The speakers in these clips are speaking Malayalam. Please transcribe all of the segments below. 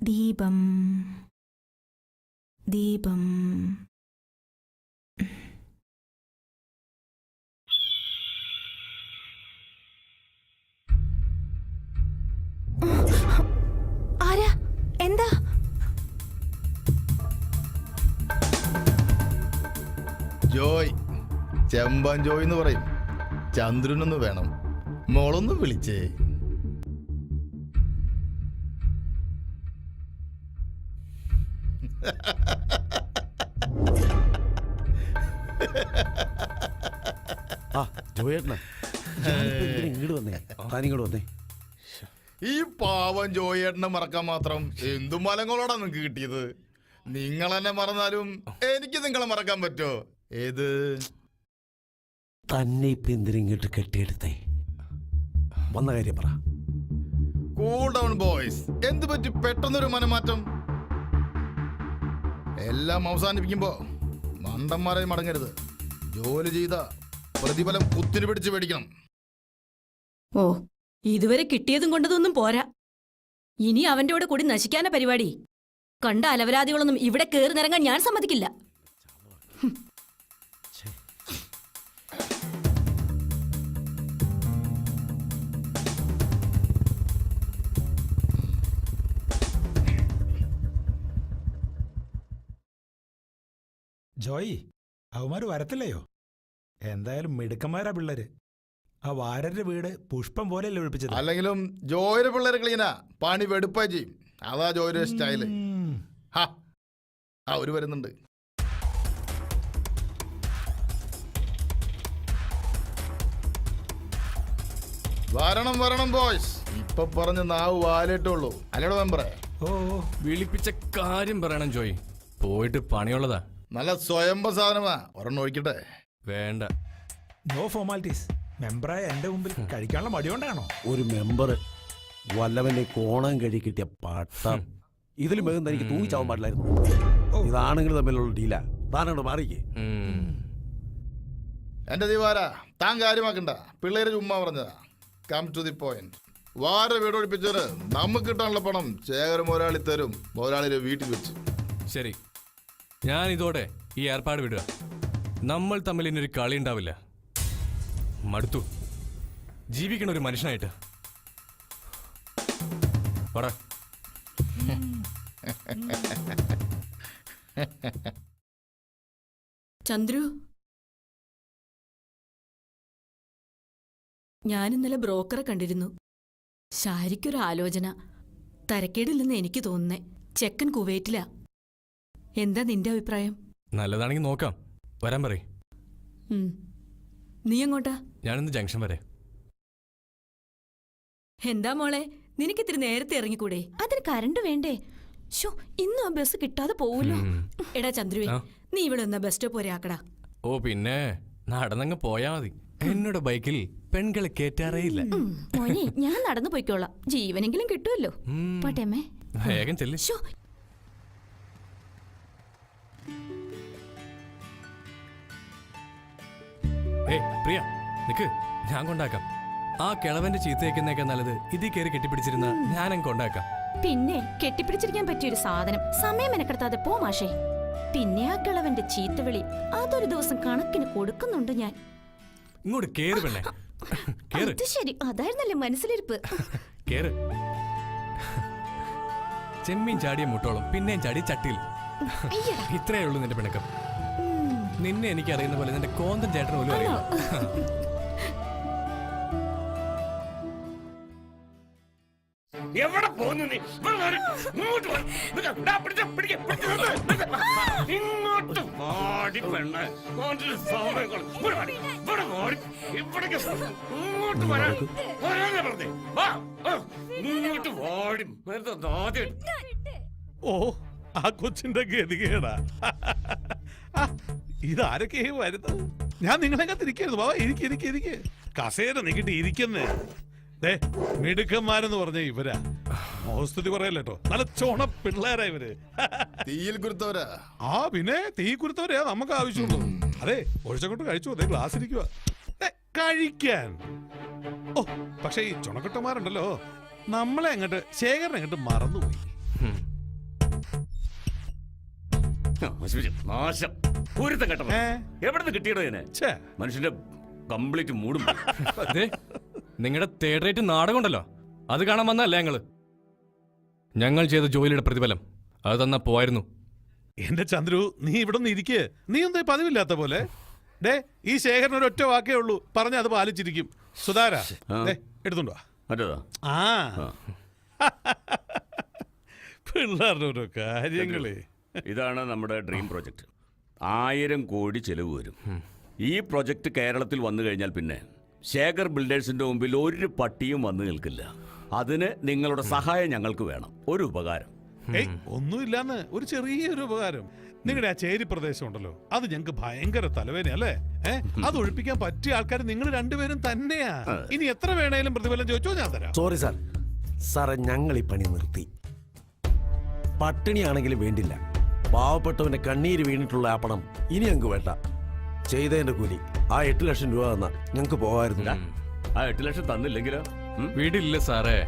ദീപം ദീപം ആരാ? എന്താ? ജോയ്, ചെമ്പൻ ജോയ് എന്ന് പറയും. ചന്ദ്രനൊന്ന് വേണം, മോളൊന്ന് വിളിച്ചേ. ഇങ്ങോട്ട് വന്നേ, താനിങ്ങോട്ട് വന്നേ. ഈ പാവം ജോയേട്ടനെ മറക്കാൻ മാത്രം എന്തു മലങ്ങളോടാ നിങ്ങക്ക് കിട്ടിയത്? നിങ്ങൾ എന്നെ മറന്നാലും എനിക്ക് നിങ്ങളെ മറക്കാൻ പറ്റോ? ഏത് തന്നെ ഇപ്പൊ എന്തിനിങ്ങോട്ട് കെട്ടിയെടുത്തേ? വന്ന കാര്യം പറ. Cool down boys. എന്ത് പറ്റി പെട്ടെന്നൊരു മനമാറ്റം? എല്ലാം അവസാനിപ്പിക്കുമ്പോ മണ്ടന്മാരെ മടങ്ങരുത്. ജോലി ചെയ്ത പ്രതിഫലം കുത്തിനു പിടിച്ച് മേടിക്കണം. ഓ, ഇതുവരെ കിട്ടിയതും കൊണ്ടതൊന്നും പോരാ. ഇനി അവന്റെ കൂടെ കൂടി നശിക്കാന പരിപാടി. കണ്ട അലവരാദികളൊന്നും ഇവിടെ കേറി നിറങ്ങാൻ ഞാൻ സമ്മതിക്കില്ല. ജോയി, അവന്മാര് വരത്തില്ലയോ? എന്തായാലും മിടുക്കന്മാരാ പിള്ളേര്. ആ വാരരുടെ വീട് പുഷ്പം പോലെയല്ലേ ഒഴിപ്പിച്ചത്. അല്ലെങ്കിലും ജോയിയുടെ പിള്ളേരെ ക്ലീനാ, പണി വെടുപ്പായി ചെയ്യും. അതാ ജോയിയുടെ സ്റ്റൈല്. അവര് വരുന്നുണ്ട്. വരണം വരണം ബോയ്സ്. ഇപ്പൊ പറഞ്ഞ നാവ് വാലേട്ടുള്ളൂ. അല്ലേടോ മെമ്പറേ? ഓ, വിളിപ്പിച്ച കാര്യം പറയണം ജോയ്. പോയിട്ട് പണിയുള്ളതാ. നല്ല സ്വയംഭ സാധനമാ. ഒരെണ്ണം ഒഴിക്കട്ടെ? വേണ്ട, നോ ഫോർമാലിറ്റീസ്. മെമ്പറായ എന്റെ മുമ്പിൽ കഴിക്കാനുള്ള മടിയോണ്ടാണോ? ഒരു മെമ്പർ വല്ലവന്റെ കോണം കഴി കിട്ടിയ പട്ടം. ഇതിലും വേഗം തനിക്ക് തൂങ്ങിച്ചാവാൻ പാടില്ലായിരുന്നു. ഇതാണെങ്കിൽ തമ്മിലുള്ള ഡീലാ. താനോട് മാറിക്കേ. എന്റെ ദിവാര, താൻ കാര്യമാക്കണ്ട. പിള്ളേര് ചുമ്മാ പറഞ്ഞതാ. Come to the point. വാര വീട് ഒഴിപ്പിച്ചവര് നമുക്ക് കിട്ടാനുള്ള പണം ശേഖരം ഒരാളി തരും. ഒരാളിനെ വീട്ടിൽ വെച്ച്. ശരി, ഞാൻ ഇതോടെ ഈ ഏർപ്പാട് വിടുക. നമ്മൾ തമ്മിൽ ഇനിയൊരു കളി ഉണ്ടാവില്ല. മടുത്തു ജീവിക്കണ ഒരു മനുഷ്യനായിട്ട്. പറ. ചന്ദ്രു, ഞാനിന്നലെ ബ്രോക്കറെ കണ്ടിരുന്നു. ശാരിക്കൊരു ആലോചന. തരക്കേടില്ലെന്ന് എനിക്ക് തോന്നുന്നേ. ചെക്കൻ കുവൈറ്റിലാ. എന്താ നിന്റെ അഭിപ്രായം? നല്ലതാണെങ്കിൽ നോക്കാം. വരാൻ പറയ്. നീ എങ്ങോട്ടാ? ഞാനിന്ന് ജംഗ്ഷൻ വരെ. എന്താ മോളെ, നിനക്കിത്തിരി നേരത്തെ ഇറങ്ങിക്കൂടെ? അതിന് കരണ്ട് വേണ്ടേ? ഷോ, ഇന്നും ആ ബസ് കിട്ടാതെ പോവല്ലോ. എടാ ചന്ദ്രുവേ, നീ ഇവിടെ ഒന്ന് ബസ് സ്റ്റോപ്പ് വരെ ആക്കടാ. ഓ പിന്നെ, നടന്നങ്ങ് പോയാ മതി. എന്നോട് ബൈക്കിൽ പെൺകളെ കേറ്റാറേയില്ല. മോനെ, ഞാൻ നടന്നു പോയിക്കോളാം. ജീവനെങ്കിലും കിട്ടുമല്ലോ. പോട്ടേമ്മേ. വേഗം ചെല്ലു. പ്രിയ, നിക്ക്, ഞാൻ കൊണ്ടാക്കാം. ആ കിളവന്റെ ചീത്തയേക്കുന്നേക്കാ നല്ലത് ഇതിൽ കയറി കെട്ടിപ്പിടിച്ചിരുന്ന ഞാനങ്ങ് കൊണ്ടാക്കാം. പിന്നെ കെട്ടിപ്പിടിച്ചിരിക്കാൻ പറ്റിയൊരു സാധനം. സമയം മെനക്കെടുത്താതെ പോ മാഷേ. പിന്നെ ആ കിളവന്റെ ചീത്തവിളി അതൊരു ദിവസം കണക്കിന് കൊടുക്കുന്നുണ്ട് ഞാൻ. ഇങ്ങോട്ട് കേറ് പെണ്ണേ, കേറ്. ശരി, അതായിരുന്നല്ലേ മനസ്സിലിരിപ്പ്. കേറ്. ചെമ്മീൻ ചാടിയ മുട്ടോളം പിന്നെയും ചാടി ചട്ടിയിൽ. ഇത്രയേ ഉള്ളൂ നിന്റെ പിണക്കം. നിന്നെ എനിക്ക് അറിയുന്ന പോലെ നിന്റെ കോന്തൻ ചേട്ടന് പോലും അറിയാം. എവിടെ പോകുന്നു നീ? ഇങ്ങോട്ട് വാടി പെണ്ണ്. ഇങ്ങോട്ട് വരാൻ പറഞ്ഞേ. ഇങ്ങോട്ട് വാടി. ഓ, ആ കൊച്ചിന്റെ ഗതികേടാ. ഇതാരൊക്കെ വരുന്നത്? ഞാൻ നിങ്ങളെങ്ങനെ തിരിക്കരുത്. ബാബാ, ഇരിക്കെ. കസേര നീക്കിട്ട് ഇരിക്കുന്നേ. മിടുക്കന്മാരെന്ന് പറഞ്ഞ ഇവരാ. മോസ്തുതി പറയല്ലോ. നല്ല ചോണ പിള്ളേരാ ഇവര്. തീയിൽ കുരുത്തവരാ. ആ പിന്നെ തീ കുരുത്തവരെയാ നമുക്ക് ആവശ്യമുള്ളൂ. അതെ, ഒഴിച്ചങ്ങോട്ട് കഴിച്ചു. അതെ, ഗ്ലാസ് ഇരിക്കുക കഴിക്കാൻ. ഓ, പക്ഷെ ഈ ചുണക്കെട്ടന്മാരുണ്ടല്ലോ, നമ്മളെ അങ്ങോട്ട് ശേഖരനെ അങ്ങോട്ട് മറന്നുപോയി. നാശം പൂരത്തെ കേട്ടോ ഏ? എവിടെ നിന്ന് കിട്ടിയടോ ഇതിനെ ഛേ, മനുഷ്യന്റെ കംപ്ലീറ്റ് മൂടും അതെ നിങ്ങളുടെ തേർഡ് റേറ്റ് നാടകം ഉണ്ടല്ലോ അത് കാണാൻ വന്നല്ലേ ഞങ്ങൾ ചെയ്ത ജോലിയുടെ പ്രതിഫലം അത് തന്നാ പോയിരുന്നു. എന്റെ ചന്ദ്രു, നീ ഇവിടെ നിന്ന് ഇരിക്കേ. നീ എന്താ പതിവില്ലാത്ത പോലെ? ഡേ, ഈ ശേഖരൻ ഒരു ഒറ്റ വാക്കേ ഉള്ളൂ, പറഞ്ഞ അത് പാലിച്ചിരിക്കും. സുധാര, ദേ, എടുത്തോണ്ട് വാ. മറ്റേതാ ആ പിള്ളേരുടെ ഓരോ കാര്യങ്ങളേ. ഇതാണ് നമ്മുടെ ഡ്രീം പ്രോജക്റ്റ്. 1000 കോടി ചെലവ് വരും. ഈ പ്രോജക്റ്റ് കേരളത്തിൽ വന്നു കഴിഞ്ഞാൽ പിന്നെ ശേഖർ ബിൽഡേഴ്സിന്റെ മുമ്പിൽ ഒരു പട്ടിയും വന്നു നിൽക്കില്ല. അതിന് നിങ്ങളുടെ സഹായം ഞങ്ങൾക്ക് വേണം. ഒരു ഉപകാരം. ഏയ്, ഒന്നുമില്ലാന്ന്, ഒരു ചെറിയൊരു ഉപകാരം. നിങ്ങളുടെ ആ ചേരി പ്രദേശം ഉണ്ടല്ലോ, അത് ഞങ്ങൾക്ക് ഭയങ്കര തലവേദനയല്ലേ? അത് ഒഴിപ്പിക്കാൻ പറ്റിയ ആൾക്കാർ നിങ്ങൾ രണ്ടുപേരും തന്നെയാ. ഇനി എത്ര വേണേലും പ്രതിഫലം ചോദിച്ചോ, ഞാൻ തരാം. Sorry sir. സാറേ, ഞങ്ങൾ ഈ പണി നിർത്തി. പട്ടിണിയാണെങ്കിലും വേണ്ടില്ല. പാവപ്പെട്ടവന്റെ കണ്ണീര് വീണിട്ടുള്ള ആ പണം ഇനി ഞങ്ങൾക്ക് വേണ്ട. ചെയ്തതിന്റെ കൂലി ആ 8 ലക്ഷം രൂപ തന്നാ ഞങ്ങൾക്ക് പോകാമായിരുന്നു. ആ 8 ലക്ഷം തന്നില്ലെങ്കിലോ? വീടില്ല സാറേ.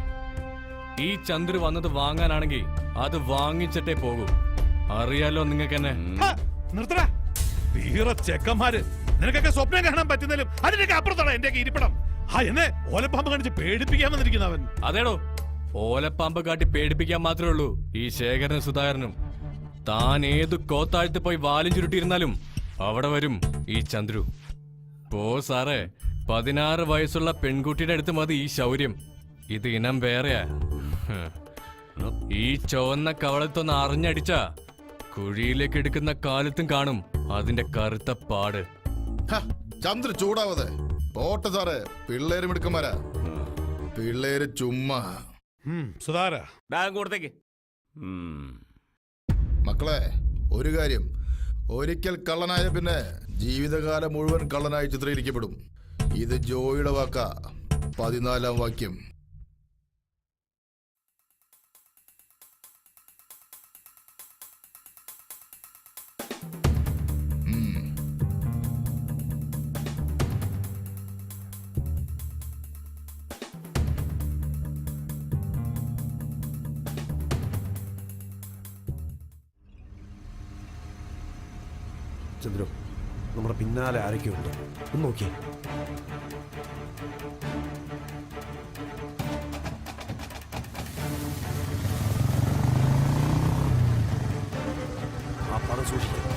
ഈ ചന്ദ്രു വന്നത് വാങ്ങാനാണെങ്കിൽ അത് വാങ്ങിച്ചിട്ടേ പോകൂ. അറിയാലോ നിങ്ങൾക്ക് എന്നെ. നിർത്തടാ, വീറ ചെക്കന്മാര്. നിനക്കൊക്കെ സ്വപ്നം കാണാൻ പറ്റുന്നതിലും അതിനൊക്കെ അപ്പുറത്താണ് എന്റെ ഇരിപ്പിടം. ആ എന്നെ ഓലപ്പാമ്പ് കാണിച്ച് പേടിപ്പിക്കാൻ വന്നിരിക്കുന്നവൻ. അതേടോ, ഓലപ്പാമ്പ് കാട്ടി പേടിപ്പിക്കാൻ മാത്രമേ ഉള്ളൂ ഈ ശേഖരനും സുധാകരനും. താൻ ഏതു കോത്താഴ്ത്ത് പോയി വാലും ചുരുട്ടിയിരുന്നാലും അവിടെ വരും ഈ ചന്ദ്രു. പോ സാറേ, 16 വയസ്സുള്ള പെൺകുട്ടിയുടെ അടുത്ത് മതി ഈ ശൗര്യം. ഇത് ഇനം വേറെയാ. ഈ ചുവന്ന കവളത്തൊന്ന് അറിഞ്ഞടിച്ച കുഴിയിലേക്ക് എടുക്കുന്ന കാലത്തും കാണും അതിന്റെ കറുത്ത പാട്. ചന്ദ്ര ചൂടാവതെ പോട്ടെ സാറേ. പിള്ളേര് മിടുക്കന്മാരാ. പിള്ളേര് ചുമ്മാ. സുധാര, ബാങ്ക് കൊടുത്തേക്ക്. മക്കളെ, ഒരു കാര്യം, ഒരിക്കൽ കള്ളനായ പിന്നെ ജീവിതകാലം മുഴുവൻ കള്ളനായി ചിത്രീകരിക്കപ്പെടും. ഇത് ജോയിയുടെ വാക്ക. 14-ാം വാക്യം. ചന്ദ്രു, നമ്മുടെ പിന്നാലെ ആരൊക്കെയുണ്ട് ഒന്ന് നോക്കിയേ. ആ പണം സൂക്ഷിക്കാം.